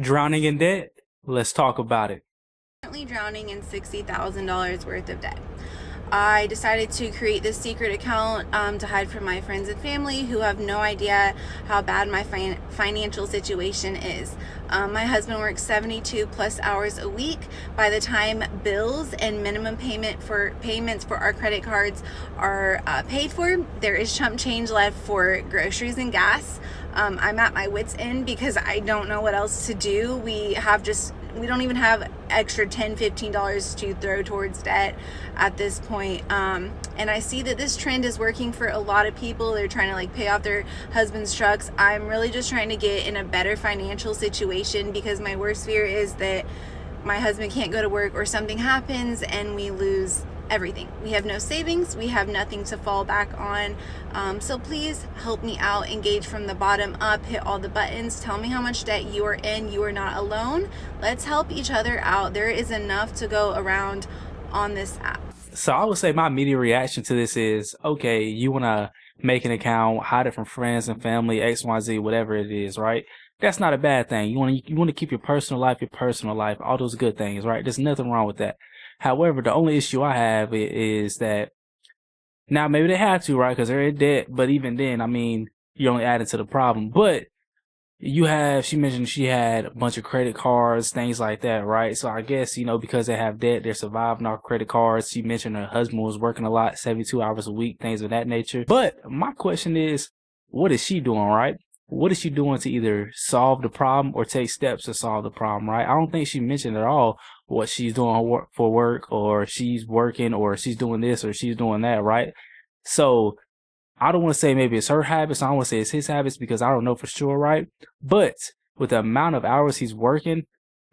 Drowning in debt? Let's talk about it. Currently drowning in $60,000 worth of debt. I decided to create this secret account to hide from my friends and family who have no idea how bad my financial situation is. My husband works 72 plus hours a week. By the time bills and minimum payments for our credit cards are paid for, there is chump change left for groceries and gas. I'm at my wit's end because I don't know what else to do. We don't even have extra $10, $15 to throw towards debt at this point. And I see that this trend is working for a lot of people. They're trying to pay off their husband's trucks. I'm really just trying to get in a better financial situation because my worst fear is that my husband can't go to work or something happens and we lose everything. We have no savings, we have nothing to fall back on. So please help me out, engage from the bottom up, hit all the buttons, tell me how much debt you are in. You are not alone. Let's help each other out. There is enough to go around on this app. So I would say my immediate reaction to this is, okay, you want to make an account, hide it from friends and family, X, Y, Z, whatever it is, right? That's not a bad thing. You want to keep your personal life, all those good things, right? There's nothing wrong with that. However, the only issue I have is that now maybe they have to, right? Because they're in debt. But even then, I mean, you're only adding to the problem. But she mentioned she had a bunch of credit cards, things like that, right? So I guess, because they have debt, they're surviving off credit cards. She mentioned her husband was working a lot, 72 hours a week, things of that nature. But my question is, what is she doing, right? What is she doing to either solve the problem or take steps to solve the problem, right? I don't think she mentioned at all what she's doing for work, or she's working, or she's doing this, or she's doing that, right? So I don't want to say maybe it's her habits. I don't want to say it's his habits because I don't know for sure, right? But with the amount of hours he's working,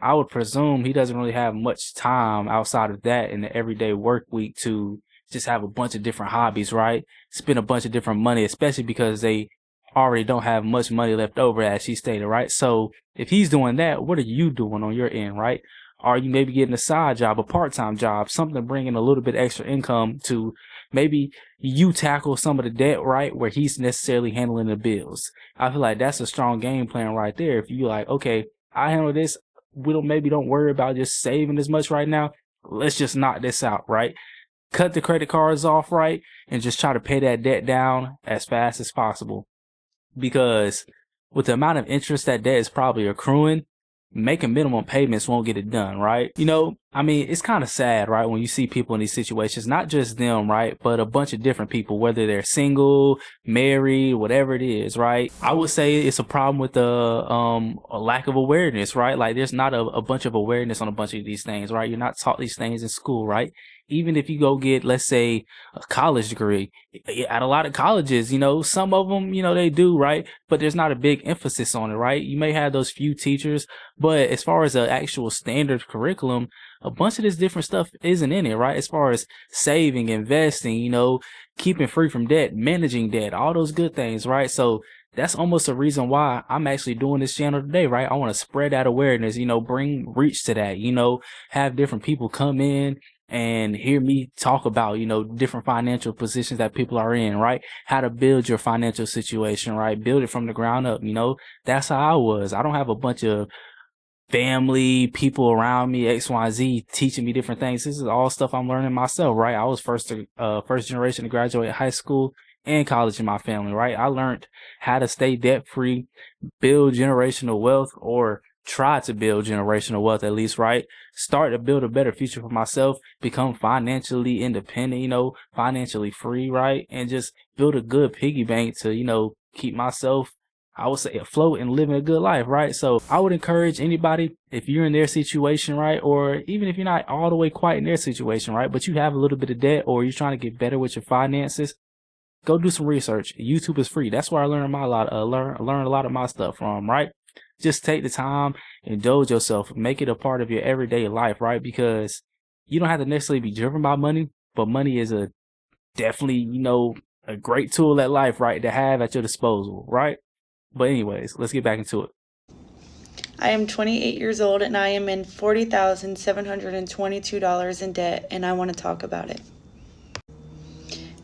I would presume he doesn't really have much time outside of that in the everyday work week to just have a bunch of different hobbies, right? Spend a bunch of different money, especially because they already don't have much money left over, as she stated, right? So if he's doing that, what are you doing on your end, right? Are you maybe getting a side job, a part-time job, something bringing a little bit extra income to maybe you tackle some of the debt, right, where he's necessarily handling the bills? I feel like that's a strong game plan right there. If you like, okay, I handle this, don't worry about just saving as much right now. Let's just knock this out, right? Cut the credit cards off, right, and just try to pay that debt down as fast as possible. Because with the amount of interest that debt is probably accruing, making minimum payments won't get it done, right? It's kind of sad, right, when you see people in these situations, not just them, right, but a bunch of different people, whether they're single, married, whatever it is, right? I would say it's a problem with a lack of awareness, right? Like, there's not a bunch of awareness on a bunch of these things, right? You're not taught these things in school, right? Even if you go get, let's say, a college degree at a lot of colleges, some of them, they do, right? But there's not a big emphasis on it, right? You may have those few teachers, but as far as the actual standard curriculum, a bunch of this different stuff isn't in it, right? As far as saving, investing, keeping free from debt, managing debt, all those good things, right? So that's almost a reason why I'm actually doing this channel today, right? I want to spread that awareness, bring reach to that, have different people come in and hear me talk about, different financial positions that people are in, right? How to build your financial situation, right? Build it from the ground up, That's how I was. I don't have a bunch of family, people around me, XYZ, teaching me different things. This is all stuff I'm learning myself, right? I was first generation to graduate high school and college in my family, right? I learned how to stay debt free, build generational wealth, or try to build generational wealth at least, right? Start to build a better future for myself, become financially independent, financially free, right? And just build a good piggy bank to, keep myself, I would say, afloat and living a good life, right? So I would encourage anybody, if you're in their situation, right, or even if you're not all the way quite in their situation, right, but you have a little bit of debt or you're trying to get better with your finances, go do some research. YouTube is free. That's where I learn learn a lot of my stuff from, right? Just take the time, indulge yourself, make it a part of your everyday life, right? Because you don't have to necessarily be driven by money, but money is definitely, a great tool at life, right, to have at your disposal, right? But anyways, let's get back into it. I am 28 years old and I am in $40,722 in debt, and I want to talk about it.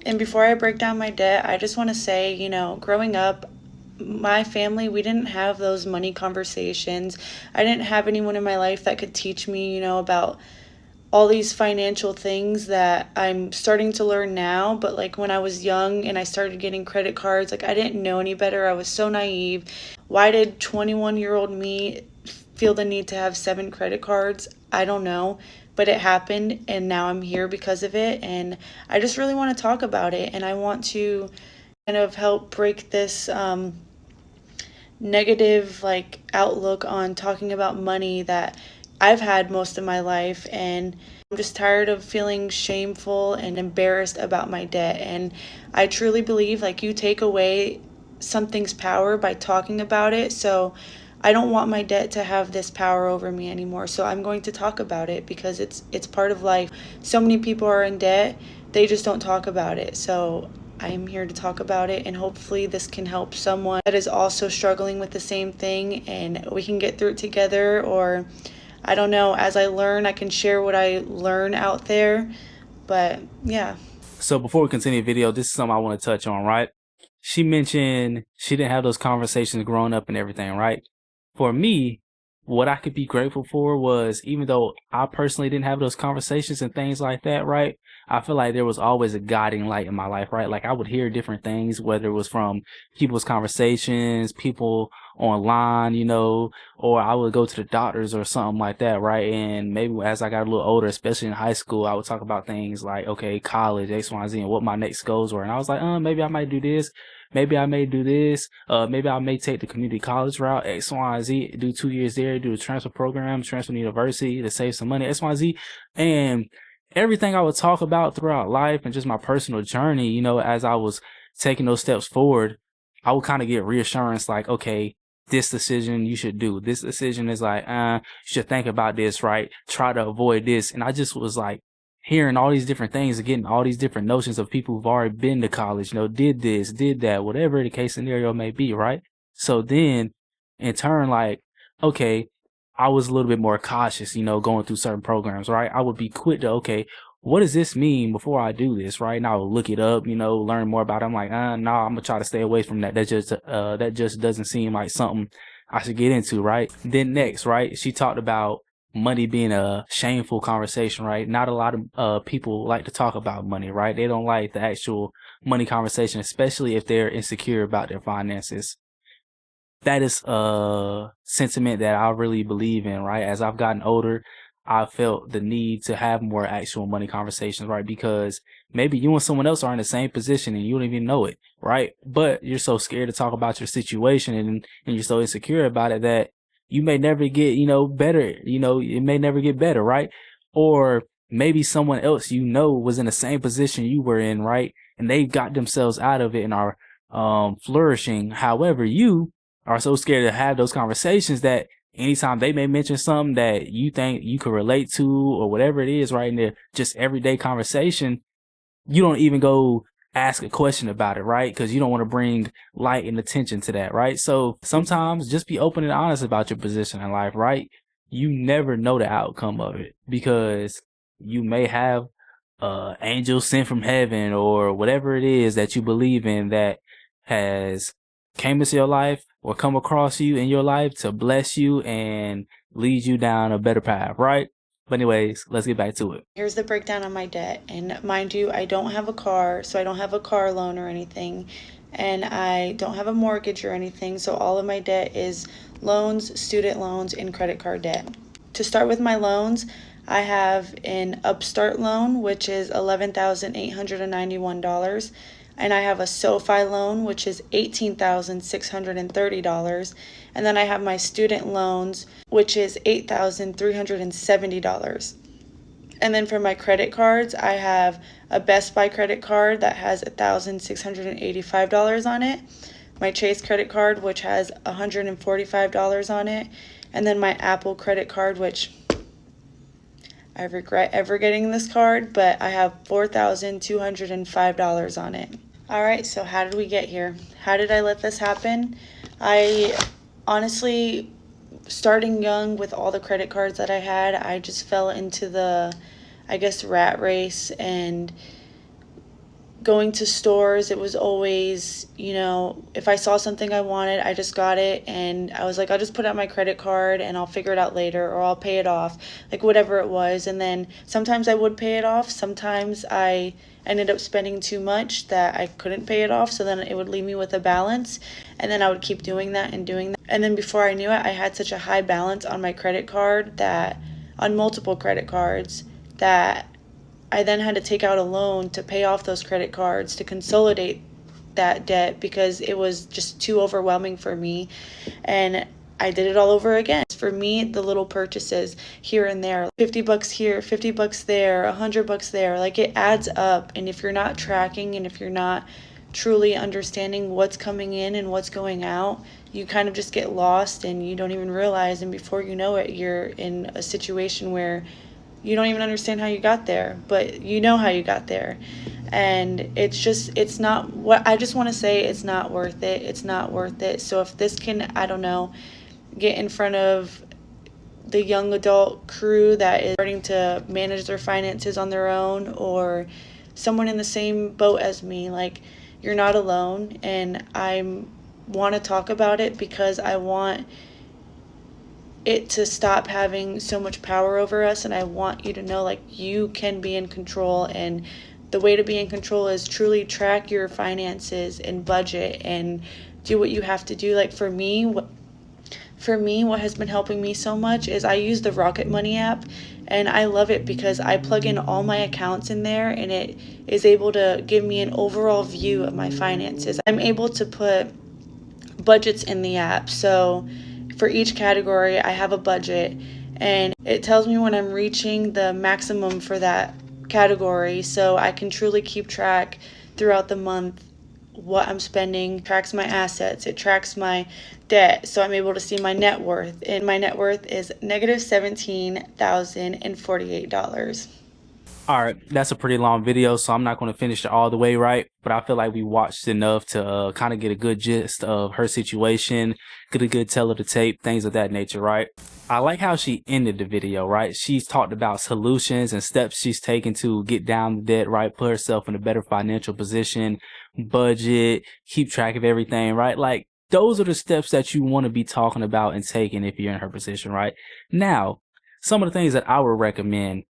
And before I break down my debt, I just want to say, growing up, my family, we didn't have those money conversations. I didn't have anyone in my life that could teach me, about all these financial things that I'm starting to learn now. But like when I was young and I started getting credit cards, like I didn't know any better. I was so naive. Why did 21-year-old me feel the need to have 7 credit cards? I don't know, but it happened and now I'm here because of it. And I just really want to talk about it, and I want to kind of help break this negative like outlook on talking about money that I've had most of my life. And I'm just tired of feeling shameful and embarrassed about my debt. And I truly believe like you take away something's power by talking about it. So I don't want my debt to have this power over me anymore. So I'm going to talk about it because it's part of life. So many people are in debt, they just don't talk about it. So I am here to talk about it, and hopefully this can help someone that is also struggling with the same thing, and we can get through it together. Or I don't know, as I learn, I can share what I learn out there. But yeah. So before we continue the video, this is something I want to touch on, right? She mentioned she didn't have those conversations growing up and everything, right? For me, what I could be grateful for was, even though I personally didn't have those conversations and things like that, right? I feel like there was always a guiding light in my life, right? Like I would hear different things, whether it was from people's conversations, people online, or I would go to the doctors or something like that, right? And maybe as I got a little older, especially in high school, I would talk about things like, okay, college, X, Y, Z, and what my next goals were. And I was like, maybe I might do this. Maybe I may do this. Maybe I may take the community college route, X, Y, Z, do 2 years there, do a transfer program, transfer to university to save some money, X, Y, Z. And everything I would talk about throughout life and just my personal journey, as I was taking those steps forward, I would kind of get reassurance like, okay, this decision you should do. This decision is like, you should think about this, right? Try to avoid this. And I just was like hearing all these different things and getting all these different notions of people who've already been to college, did this, did that, whatever the case scenario may be, right? So then in turn, like, okay, I was a little bit more cautious, going through certain programs, right? I would be quick to, okay, what does this mean before I do this, right? And I would look it up, learn more about it. I'm like, no, I'm gonna try to stay away from that. That just doesn't seem like something I should get into, right? Then next, right? She talked about money being a shameful conversation, right? Not a lot of people like to talk about money, right? They don't like the actual money conversation, especially if they're insecure about their finances. That is a sentiment that I really believe in, right? As I've gotten older, I felt the need to have more actual money conversations, right? Because maybe you and someone else are in the same position and you don't even know it, right? But you're so scared to talk about your situation and you're so insecure about it that you may never get, better, it may never get better, right? Or maybe someone else, was in the same position you were in, right? And they got themselves out of it and are flourishing. However, you are so scared to have those conversations that anytime they may mention something that you think you could relate to or whatever it is, right, in their just everyday conversation, you don't even go ask a question about it, right? Because you don't want to bring light and attention to that, right? So sometimes just be open and honest about your position in life, right? You never know the outcome of it because you may have angels sent from heaven or whatever it is that you believe in that has came into your life or come across you in your life to bless you and lead you down a better path, right? But anyways, let's get back to it. Here's the breakdown on my debt. And mind you, I don't have a car, so I don't have a car loan or anything. And I don't have a mortgage or anything. So all of my debt is loans, student loans, and credit card debt. To start with my loans, I have an Upstart loan, which is $11,891. And I have a SoFi loan, which is $18,630. And then I have my student loans, which is $8,370. And then for my credit cards, I have a Best Buy credit card that has $1,685 on it. My Chase credit card, which has $145 on it. And then my Apple credit card, which I regret ever getting this card, but I have $4,205 on it. All right, so how did we get here? How did I let this happen? I honestly, starting young with all the credit cards that I had, I just fell into the, rat race and going to stores, it was always, you know, if I saw something I wanted, I just got it, and I was like, I'll just put it on my credit card and I'll figure it out later, or I'll pay it off, like whatever it was. And then sometimes I would pay it off, sometimes I ended up spending too much that I couldn't pay it off, so then it would leave me with a balance, and then I would keep doing that and doing that. And then before I knew it, I had such a high balance on my credit card, that on multiple credit cards, that I then had to take out a loan to pay off those credit cards to consolidate that debt, because it was just too overwhelming for me. And I did it all over again. For me, the little purchases here and there, 50 bucks here, 50 bucks there, 100 bucks there, like it adds up. And if you're not tracking, and if you're not truly understanding what's coming in and what's going out, you kind of just get lost and you don't even realize. And before you know it, you're in a situation where you don't even understand how you got there, but you know how you got there. And it's not what I just want to say. It's not worth it. It's not worth it. So if this can, I don't know, get in front of the young adult crew that is starting to manage their finances on their own, or someone in the same boat as me, like, you're not alone. And I want to talk about it because I want it to stop having so much power over us, and I want you to know, like, you can be in control. And the way to be in control is truly track your finances and budget and do what you have to do. Like for me, what has been helping me so much is I use the Rocket Money app, and I love it because I plug in all my accounts in there, and it is able to give me an overall view of my finances. I'm able to put budgets in the app, so for each category, I have a budget, and it tells me when I'm reaching the maximum for that category, so I can truly keep track throughout the month what I'm spending. It tracks my assets, it tracks my debt, so I'm able to see my net worth, and my net worth is negative $17,048. All right, that's a pretty long video, so I'm not going to finish it all the way, right? But I feel like we watched enough to kind of get a good gist of her situation, get a good tell of the tape, things of that nature, right? I like how she ended the video, right? She's talked about solutions and steps she's taken to get down the debt, right? Put herself in a better financial position, budget, keep track of everything, right? Like, those are the steps that you want to be talking about and taking if you're in her position, right? Now, some of the things that I would recommend.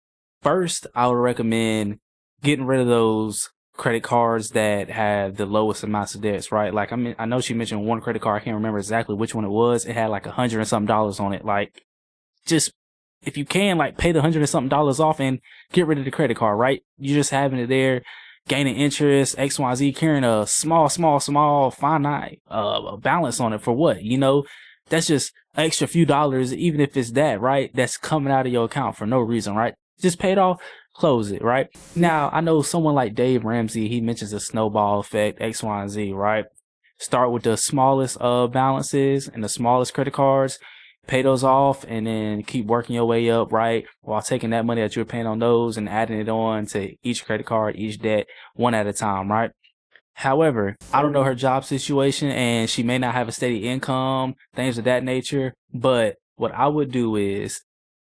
First, I would recommend getting rid of those credit cards that have the lowest amounts of debts, right? Like, I mean, I know she mentioned one credit card. I can't remember exactly which one it was. It had like $100 and something on it. Like, just, if you can, like, pay the $100 and something off and get rid of the credit card, right? You're just having it there, gaining interest, XYZ, carrying a small finite balance on it for what? You know, that's just an extra few dollars, even if it's that, right? That's coming out of your account for no reason, right? Just pay it off, close it, right? Now, I know someone like Dave Ramsey, he mentions a snowball effect, X, Y, and Z, right? Start with the smallest balances and the smallest credit cards, pay those off, and then keep working your way up, right? While taking that money that you're paying on those and adding it on to each credit card, each debt, one at a time, right? However, I don't know her job situation, and she may not have a steady income, things of that nature, but what I would do is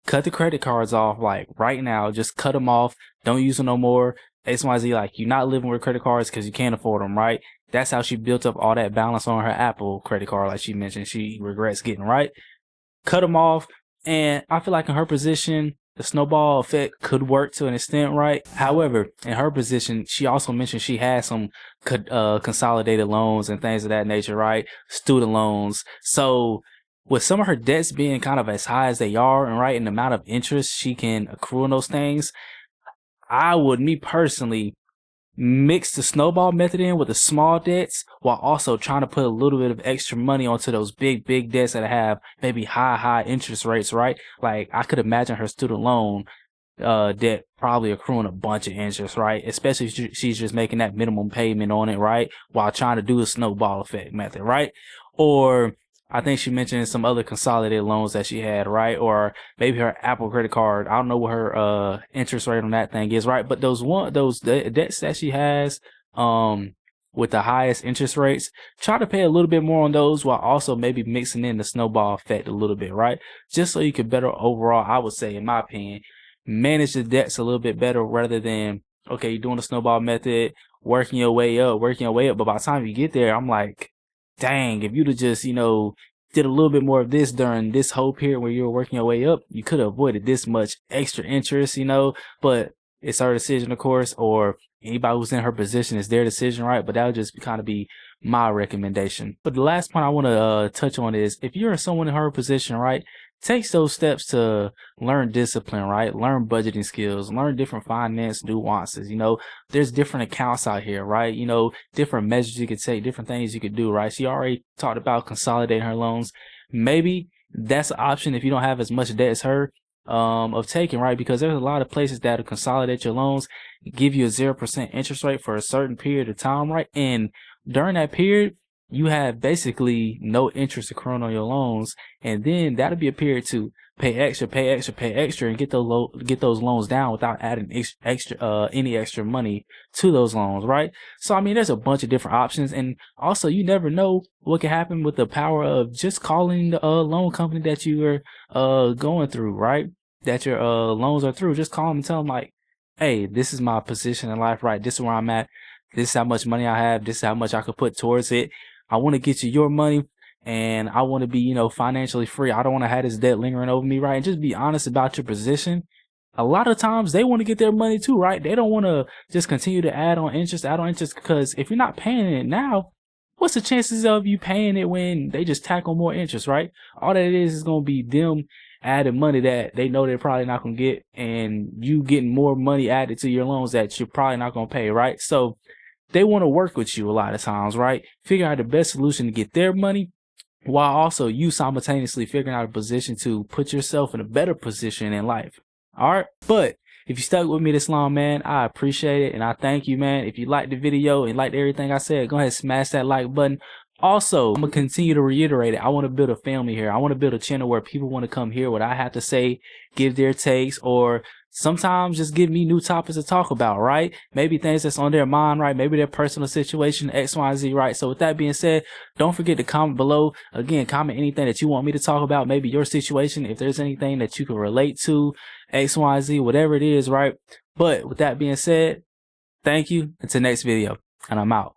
cut the credit cards off, like, right now. Just cut them off. Don't use them no more. XYZ, like, you're not living with credit cards because you can't afford them, right? That's how she built up all that balance on her Apple credit card, like she mentioned she regrets getting, right? Cut them off. And I feel like in her position, the snowball effect could work to an extent, right? However, in her position, she also mentioned she had some consolidated loans and things of that nature, right? Student loans. So with some of her debts being kind of as high as they are, and right, and the amount of interest she can accrue on those things, I would, me personally, mix the snowball method in with the small debts while also trying to put a little bit of extra money onto those big debts that have maybe high interest rates, right? Like, I could imagine her student loan debt probably accruing a bunch of interest, right? Especially if she's just making that minimum payment on it, right? While trying to do the snowball effect method, right? Or I think she mentioned some other consolidated loans that she had, right? Or maybe her Apple credit card. I don't know what her interest rate on that thing is, right? But those debts that she has with the highest interest rates, try to pay a little bit more on those while also maybe mixing in the snowball effect a little bit, right? Just so you can better overall, I would say, in my opinion, manage the debts a little bit better rather than, okay, you're doing the snowball method working your way up. But by the time you get there, I'm like, dang, if you'd have just, did a little bit more of this during this whole period where you were working your way up, you could have avoided this much extra interest, but it's her decision, of course, or anybody who's in her position, is their decision, right? But that would just kind of be my recommendation. But the last point I want to touch on is, if you're someone in her position, right, takes those steps to learn discipline, right? Learn budgeting skills, learn different finance nuances. There's different accounts out here, right? Different measures you could take, different things you could do, right? She already talked about consolidating her loans. Maybe that's an option if you don't have as much debt as her, of taking, right? Because there's a lot of places that'll consolidate your loans, give you a 0% interest rate for a certain period of time, right? And during that period, you have basically no interest accruing on your loans, and then that'll be a period to pay extra, and get those loans down without adding any extra money to those loans, right? So I mean, there's a bunch of different options, and also you never know what can happen with the power of just calling the loan company that you are going through, right? That your loans are through. Just call them and tell them, like, hey, this is my position in life, right? This is where I'm at. This is how much money I have. This is how much I could put towards it. I want to get you your money, and I want to be, financially free. I don't want to have this debt lingering over me, right? And just be honest about your position. A lot of times they want to get their money too, right? They don't want to just continue to add on interest, because if you're not paying it now, what's the chances of you paying it when they just tack on more interest, right? All that is going to be them adding money that they know they're probably not going to get, and you getting more money added to your loans that you're probably not going to pay, right? So they want to work with you a lot of times, right? Figure out the best solution to get their money, while also you simultaneously figuring out a position to put yourself in a better position in life. All right. But if you stuck with me this long, man, I appreciate it. And I thank you, man. If you liked the video and liked everything I said, go ahead and smash that like button. Also, I'm going to continue to reiterate it. I want to build a family here. I want to build a channel where people want to come hear what I have to say, give their takes, or sometimes just give me new topics to talk about, right? Maybe things that's on their mind, right? Maybe their personal situation, X, Y, Z, right? So with that being said, don't forget to comment below. Again, comment anything that you want me to talk about, maybe your situation, if there's anything that you can relate to, X, Y, Z, whatever it is, right? But with that being said, thank you. Until next video, and I'm out.